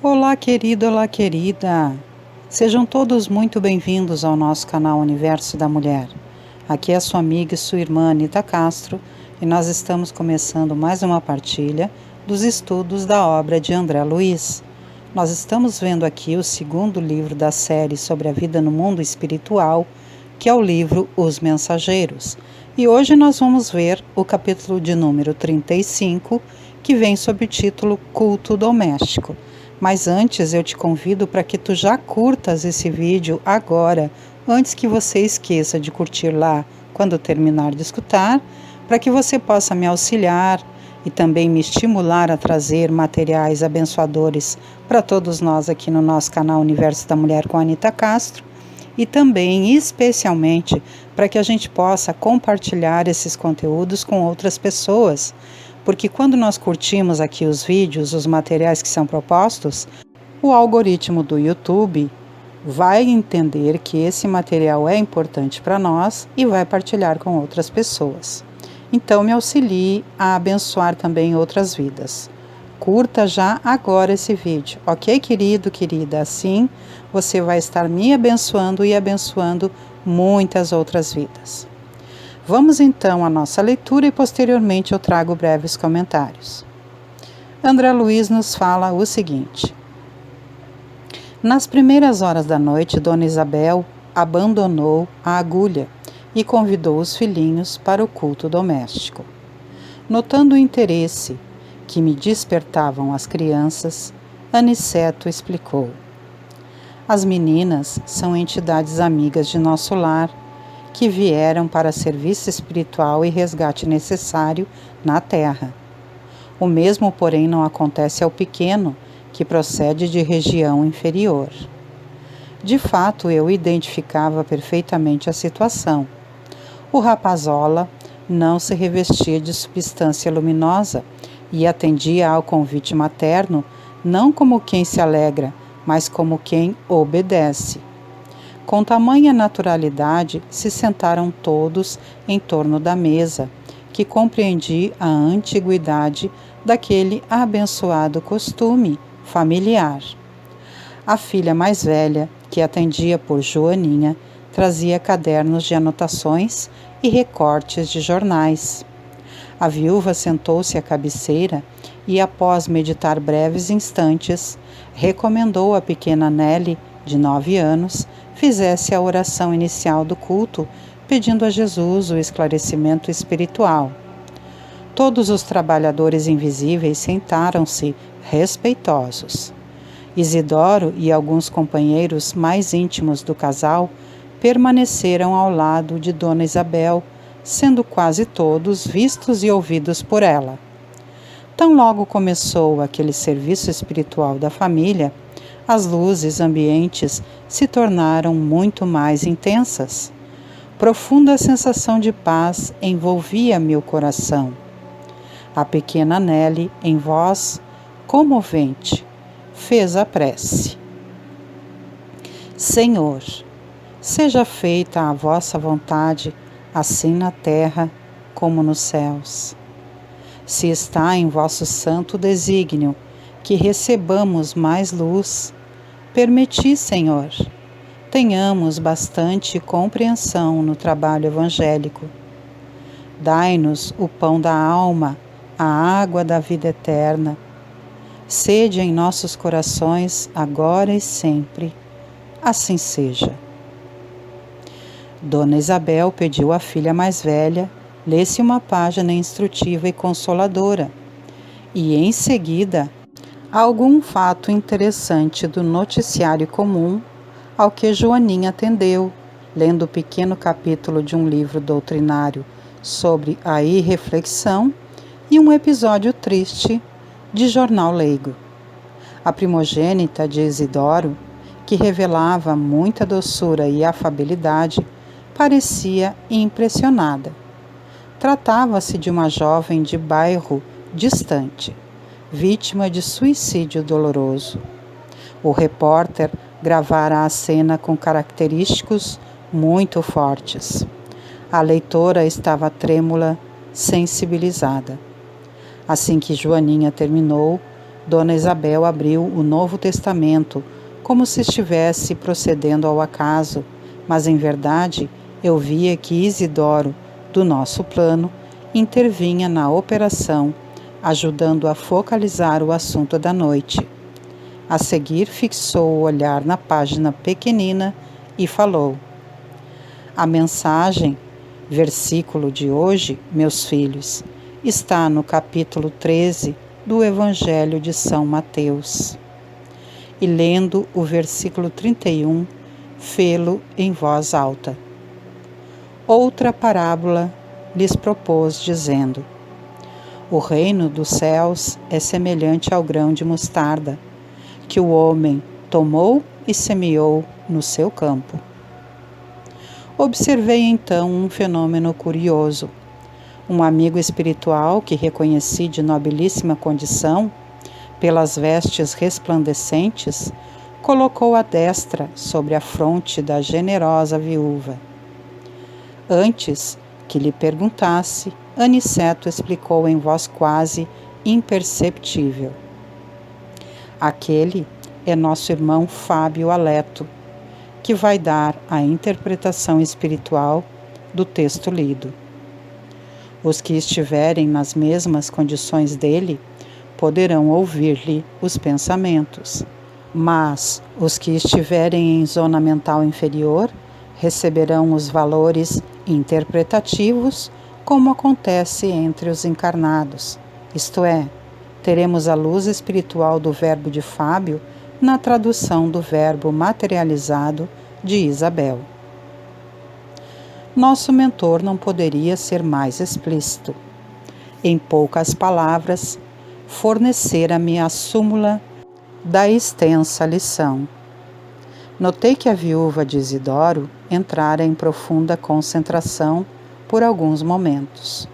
Olá, querido, olá, querida. Sejam todos muito bem-vindos ao nosso canal Universo da Mulher. Aqui é a sua amiga e sua irmã Anita Castro e nós estamos começando mais uma partilha dos estudos da obra de André Luiz. Nós estamos vendo aqui o segundo livro da série sobre a vida no mundo espiritual, que é o livro Os Mensageiros. E hoje nós vamos ver o capítulo de número 35, que vem sob o título Culto Doméstico. Mas antes eu te convido para que tu já curtas esse vídeo agora, antes que você esqueça de curtir lá quando terminar de escutar, para que você possa me auxiliar e também me estimular a trazer materiais abençoadores para todos nós aqui no nosso canal Universo da Mulher com a Anita Castro, e também, especialmente, para que a gente possa compartilhar esses conteúdos com outras pessoas. Porque quando nós curtimos aqui os vídeos, os materiais que são propostos, o algoritmo do YouTube vai entender que esse material é importante para nós e vai partilhar com outras pessoas. Então, me auxilie a abençoar também outras vidas. Curta já agora esse vídeo, ok, querido, querida? Assim, você vai estar me abençoando e abençoando muitas outras vidas. Vamos então à nossa leitura e posteriormente eu trago breves comentários. André Luiz nos fala o seguinte: nas primeiras horas da noite, Dona Isabel abandonou a agulha e convidou os filhinhos para o culto doméstico. Notando o interesse que me despertavam as crianças, Aniceto explicou: as meninas são entidades amigas de nosso lar, que vieram para serviço espiritual e resgate necessário na terra. O mesmo, porém, não acontece ao pequeno, que procede de região inferior. De fato, eu identificava perfeitamente a situação. O rapazola não se revestia de substância luminosa e atendia ao convite materno não como quem se alegra, mas como quem obedece. Com tamanha naturalidade, se sentaram todos em torno da mesa, que compreendi a antiguidade daquele abençoado costume familiar. A filha mais velha, que atendia por Joaninha, trazia cadernos de anotações e recortes de jornais. A viúva sentou-se à cabeceira e, após meditar breves instantes, recomendou à pequena Nelly, de 9 anos, fizesse a oração inicial do culto, pedindo a Jesus o esclarecimento espiritual. Todos os trabalhadores invisíveis sentaram-se respeitosos. Isidoro e alguns companheiros mais íntimos do casal permaneceram ao lado de Dona Isabel, sendo quase todos vistos e ouvidos por ela. Tão logo começou aquele serviço espiritual da família, as luzes ambientes se tornaram muito mais intensas. Profunda sensação de paz envolvia meu coração. A pequena Nelly, em voz comovente, fez a prece: Senhor, seja feita a vossa vontade, assim na terra como nos céus. Se está em vosso santo desígnio que recebamos mais luz, permiti, Senhor, tenhamos bastante compreensão no trabalho evangélico. Dai-nos o pão da alma, a água da vida eterna. Sede em nossos corações, agora e sempre. Assim seja. Dona Isabel pediu à filha mais velha lesse uma página instrutiva e consoladora, e em seguida algum fato interessante do noticiário comum, ao que Joaninha atendeu, lendo o pequeno capítulo de um livro doutrinário sobre a irreflexão e um episódio triste de jornal leigo. A primogênita de Isidoro, que revelava muita doçura e afabilidade, parecia impressionada. Tratava-se de uma jovem de bairro distante, vítima de suicídio doloroso. O repórter gravara a cena com característicos muito fortes. A leitora estava trêmula, sensibilizada. Assim que Joaninha terminou, Dona Isabel abriu o Novo Testamento como se estivesse procedendo ao acaso, mas em verdade eu via que Isidoro, do nosso plano, intervinha na operação, ajudando a focalizar o assunto da noite. A seguir fixou o olhar na página pequenina e falou: a mensagem, versículo de hoje, meus filhos, está no capítulo 13 do Evangelho de São Mateus. E lendo o versículo 31, fê-lo em voz alta. Outra parábola lhes propôs, dizendo: o reino dos céus é semelhante ao grão de mostarda, que o homem tomou e semeou no seu campo. Observei então um fenômeno curioso. Um amigo espiritual que reconheci de nobilíssima condição, pelas vestes resplandecentes, colocou a destra sobre a fronte da generosa viúva. Antes que lhe perguntasse, Aniceto explicou em voz quase imperceptível: aquele é nosso irmão Fábio Aleto, que vai dar a interpretação espiritual do texto lido. Os que estiverem nas mesmas condições dele poderão ouvir-lhe os pensamentos, mas os que estiverem em zona mental inferior receberão os valores interpretativos, como acontece entre os encarnados, isto é, teremos a luz espiritual do verbo de Fábio na tradução do verbo materializado de Isabel. Nosso mentor não poderia ser mais explícito. Em poucas palavras, fornecera-me a súmula da extensa lição. Notei que a viúva de Isidoro entrara em profunda concentração por alguns momentos,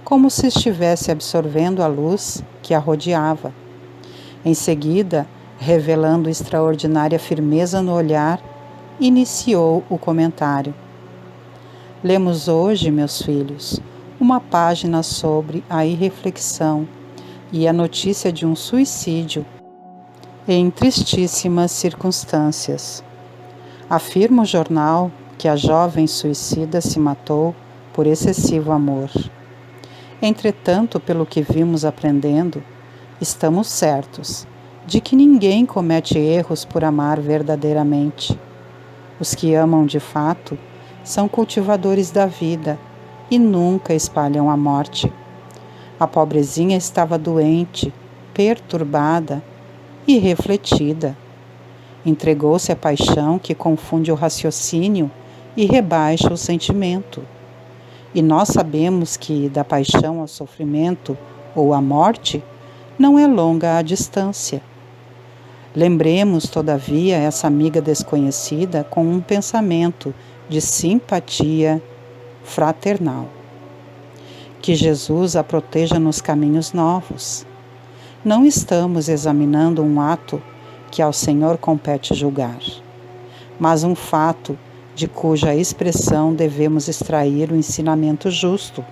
como se estivesse absorvendo a luz que a rodeava. Em seguida, revelando extraordinária firmeza no olhar, iniciou o comentário. Lemos hoje, meus filhos, uma página sobre a irreflexão e a notícia de um suicídio em tristíssimas circunstâncias. Afirma o jornal que a jovem suicida se matou por excessivo amor. Entretanto, pelo que vimos aprendendo, estamos certos de que ninguém comete erros por amar verdadeiramente. Os que amam de fato são cultivadores da vida e nunca espalham a morte. A pobrezinha estava doente, perturbada e refletida. Entregou-se à paixão que confunde o raciocínio e rebaixa o sentimento. E nós sabemos que da paixão ao sofrimento ou à morte não é longa a distância. Lembremos, todavia, essa amiga desconhecida com um pensamento de simpatia fraternal. Que Jesus a proteja nos caminhos novos. Não estamos examinando um ato que ao Senhor compete julgar, mas um fato de cuja expressão devemos extrair o ensinamento justo.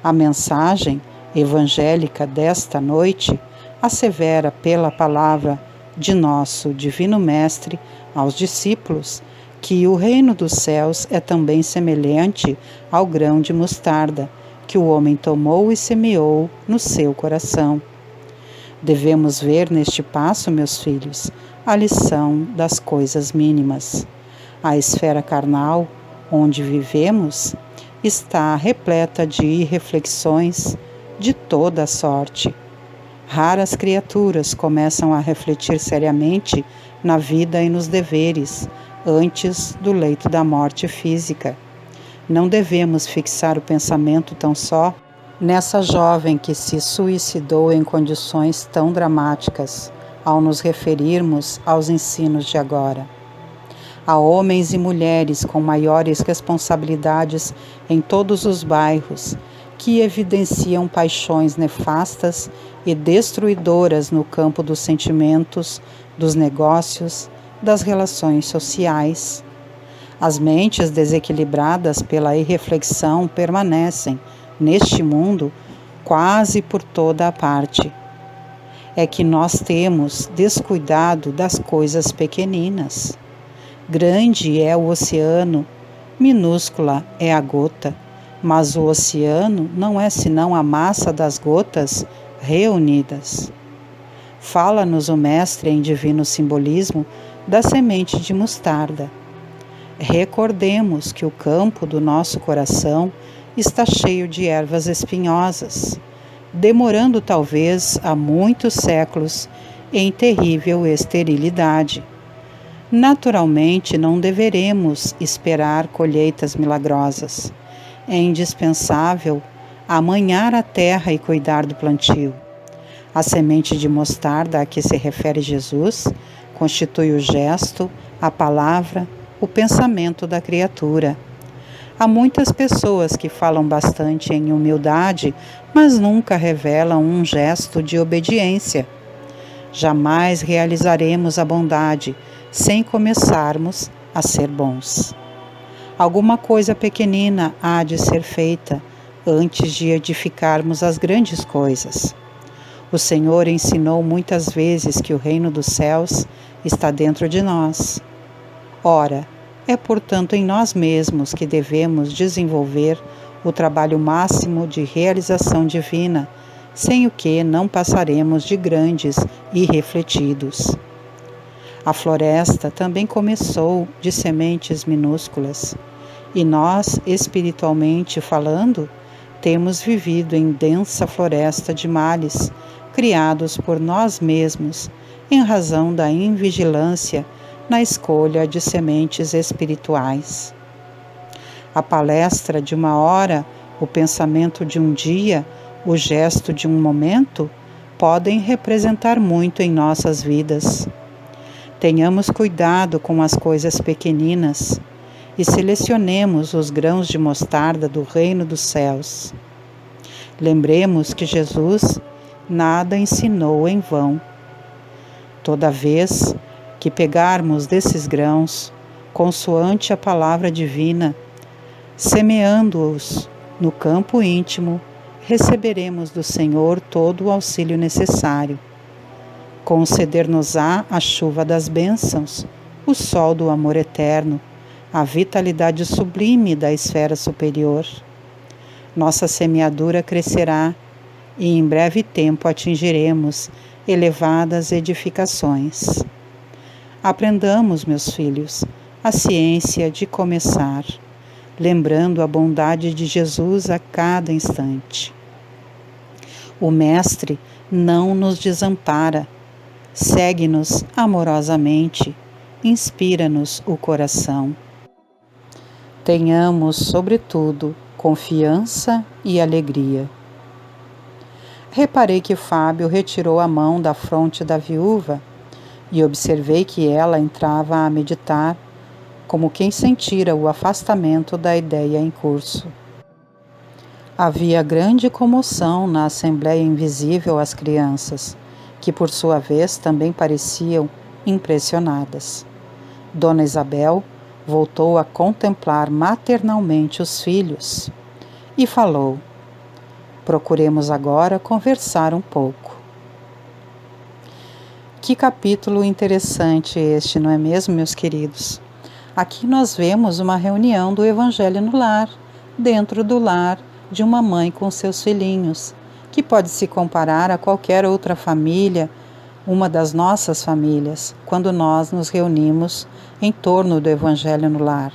A mensagem evangélica desta noite assevera pela palavra de nosso Divino Mestre aos discípulos que o reino dos céus é também semelhante ao grão de mostarda que o homem tomou e semeou no seu coração. Devemos ver neste passo, meus filhos, a lição das coisas mínimas. A esfera carnal, onde vivemos, está repleta de reflexões de toda a sorte. Raras criaturas começam a refletir seriamente na vida e nos deveres, antes do leito da morte física. Não devemos fixar o pensamento tão só nessa jovem que se suicidou em condições tão dramáticas, ao nos referirmos aos ensinos de agora. Há homens e mulheres com maiores responsabilidades em todos os bairros, que evidenciam paixões nefastas e destruidoras no campo dos sentimentos, dos negócios, das relações sociais. As mentes desequilibradas pela irreflexão permanecem, neste mundo, quase por toda a parte. É que nós temos descuidado das coisas pequeninas. Grande é o oceano, minúscula é a gota, mas o oceano não é senão a massa das gotas reunidas. Fala-nos o Mestre em divino simbolismo da semente de mostarda. Recordemos que o campo do nosso coração está cheio de ervas espinhosas, demorando talvez há muitos séculos em terrível esterilidade. Naturalmente, não deveremos esperar colheitas milagrosas. É indispensável amanhar a terra e cuidar do plantio. A semente de mostarda a que se refere Jesus constitui o gesto, a palavra, o pensamento da criatura. Há muitas pessoas que falam bastante em humildade, mas nunca revelam um gesto de obediência. Jamais realizaremos a bondade sem começarmos a ser bons. Alguma coisa pequenina há de ser feita antes de edificarmos as grandes coisas. O Senhor ensinou muitas vezes que o reino dos céus está dentro de nós. Ora, é portanto em nós mesmos que devemos desenvolver o trabalho máximo de realização divina, sem o que não passaremos de grandes irrefletidos. A floresta também começou de sementes minúsculas, e nós, espiritualmente falando, temos vivido em densa floresta de males, criados por nós mesmos, em razão da invigilância na escolha de sementes espirituais. A palestra de uma hora, o pensamento de um dia, o gesto de um momento, podem representar muito em nossas vidas. Tenhamos cuidado com as coisas pequeninas e selecionemos os grãos de mostarda do reino dos céus. Lembremos que Jesus nada ensinou em vão. Toda vez que pegarmos desses grãos, consoante a palavra divina, semeando-os no campo íntimo, receberemos do Senhor todo o auxílio necessário. Conceder-nos-á a chuva das bênçãos, o sol do amor eterno, a vitalidade sublime da esfera superior. Nossa semeadura crescerá e em breve tempo atingiremos elevadas edificações. Aprendamos, meus filhos, a ciência de começar, lembrando a bondade de Jesus a cada instante. O Mestre não nos desampara, segue-nos amorosamente, inspira-nos o coração. Tenhamos, sobretudo, confiança e alegria. Reparei que Fábio retirou a mão da fronte da viúva e observei que ela entrava a meditar, como quem sentira o afastamento da ideia em curso. Havia grande comoção na assembleia invisível às crianças, que por sua vez também pareciam impressionadas. Dona Isabel voltou a contemplar maternalmente os filhos e falou: procuremos agora conversar um pouco. Que capítulo interessante este, não é mesmo, meus queridos? Aqui nós vemos uma reunião do Evangelho no lar, dentro do lar de uma mãe com seus filhinhos, que pode se comparar a qualquer outra família, uma das nossas famílias, quando nós nos reunimos em torno do Evangelho no lar.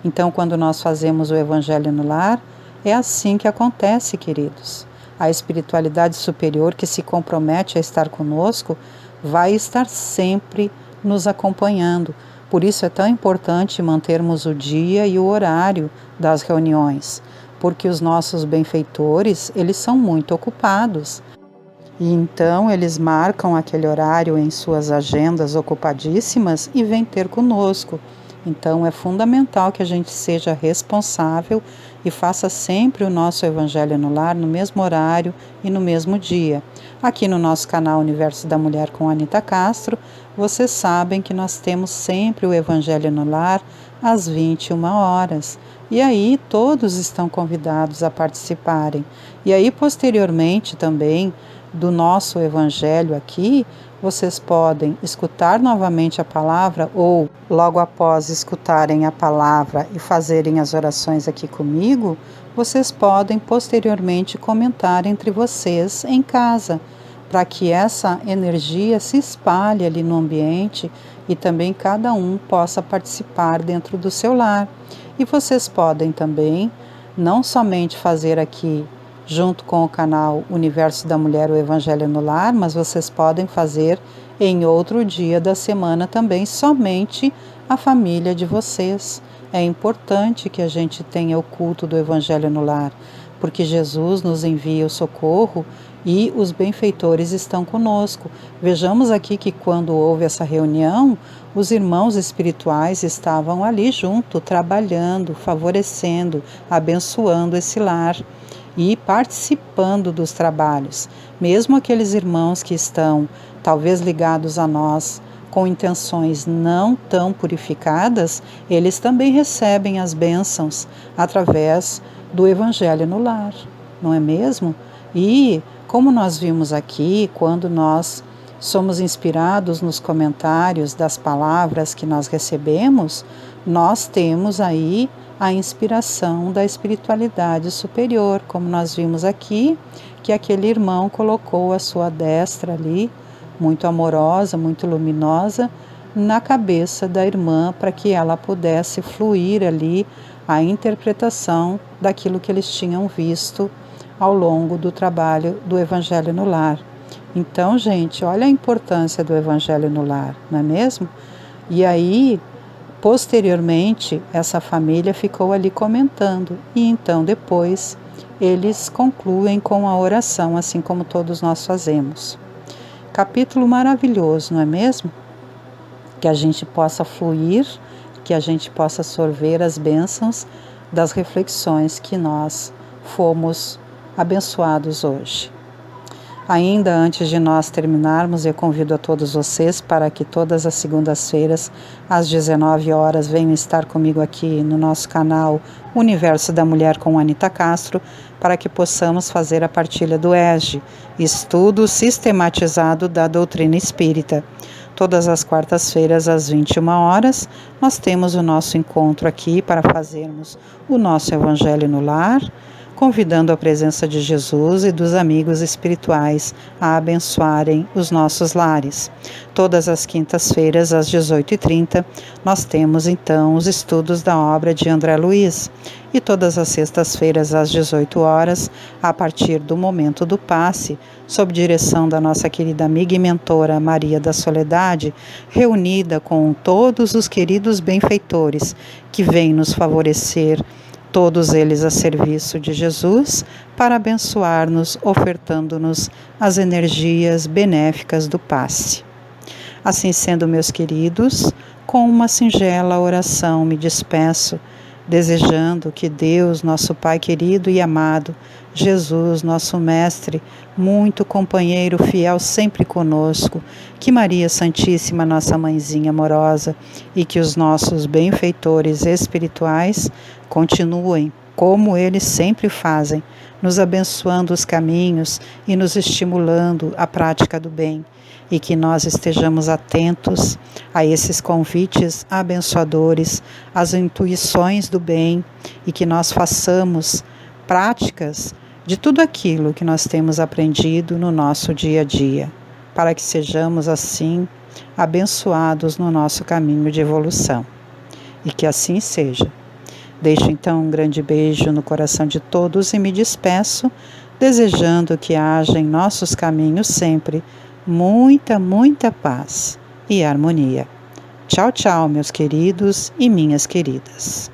Então, quando nós fazemos o Evangelho no lar, é assim que acontece, queridos. A espiritualidade superior que se compromete a estar conosco vai estar sempre nos acompanhando. Por isso é tão importante mantermos o dia e o horário das reuniões, porque os nossos benfeitores, eles são muito ocupados. E então eles marcam aquele horário em suas agendas ocupadíssimas e vêm ter conosco. Então é fundamental que a gente seja responsável e faça sempre o nosso Evangelho no Lar no mesmo horário e no mesmo dia. Aqui no nosso canal Universo da Mulher com Anita Castro, vocês sabem que nós temos sempre o Evangelho no Lar às 21 horas. E aí todos estão convidados a participarem. E aí posteriormente também do nosso evangelho aqui, vocês podem escutar novamente a palavra ou logo após escutarem a palavra e fazerem as orações aqui comigo, vocês podem posteriormente comentar entre vocês em casa, para que essa energia se espalhe ali no ambiente e também cada um possa participar dentro do seu lar. E vocês podem também não somente fazer aqui junto com o canal Universo da Mulher, o Evangelho no Lar, mas vocês podem fazer em outro dia da semana também, somente a família de vocês. É importante que a gente tenha o culto do Evangelho no Lar, porque Jesus nos envia o socorro e os benfeitores estão conosco. Vejamos aqui que quando houve essa reunião, os irmãos espirituais estavam ali junto, trabalhando, favorecendo, abençoando esse lar e participando dos trabalhos. Mesmo aqueles irmãos que estão talvez ligados a nós com intenções não tão purificadas, eles também recebem as bênçãos através do Evangelho no Lar, não é mesmo? E como nós vimos aqui, quando nós somos inspirados nos comentários das palavras que nós recebemos, nós temos aí a inspiração da espiritualidade superior, como nós vimos aqui, que aquele irmão colocou a sua destra ali, muito amorosa, muito luminosa, na cabeça da irmã, para que ela pudesse fluir ali a interpretação daquilo que eles tinham visto ao longo do trabalho do Evangelho no Lar. Então, gente, olha a importância do Evangelho no Lar, não é mesmo? E aí, posteriormente, essa família ficou ali comentando, e então depois eles concluem com a oração, assim como todos nós fazemos. Capítulo maravilhoso, não é mesmo? Que a gente possa fluir, que a gente possa sorver as bênçãos das reflexões que nós fomos abençoados hoje. Ainda antes de nós terminarmos, eu convido a todos vocês para que todas as segundas-feiras, às 19 horas, venham estar comigo aqui no nosso canal Universo da Mulher com Anita Castro, para que possamos fazer a partilha do ESG, Estudo Sistematizado da Doutrina Espírita. Todas as quartas-feiras, às 21 horas, nós temos o nosso encontro aqui para fazermos o nosso Evangelho no Lar, convidando a presença de Jesus e dos amigos espirituais a abençoarem os nossos lares. Todas as quintas-feiras, às 18h30, nós temos então os estudos da obra de André Luiz. E todas as sextas-feiras, às 18 horas, a partir do momento do passe, sob direção da nossa querida amiga e mentora Maria da Soledade, reunida com todos os queridos benfeitores que vêm nos favorecer, todos eles a serviço de Jesus, para abençoar-nos, ofertando-nos as energias benéficas do passe. Assim sendo, meus queridos, com uma singela oração me despeço, desejando que Deus, nosso Pai querido e amado, Jesus, nosso Mestre, muito companheiro fiel sempre conosco, que Maria Santíssima, nossa mãezinha amorosa, e que os nossos benfeitores espirituais continuem, como eles sempre fazem, nos abençoando os caminhos e nos estimulando à prática do bem, e que nós estejamos atentos a esses convites abençoadores, às intuições do bem, e que nós façamos práticas de tudo aquilo que nós temos aprendido no nosso dia a dia, para que sejamos assim abençoados no nosso caminho de evolução. E que assim seja. Deixo então um grande beijo no coração de todos e me despeço, desejando que haja em nossos caminhos sempre muita, muita paz e harmonia. Tchau, tchau, meus queridos e minhas queridas.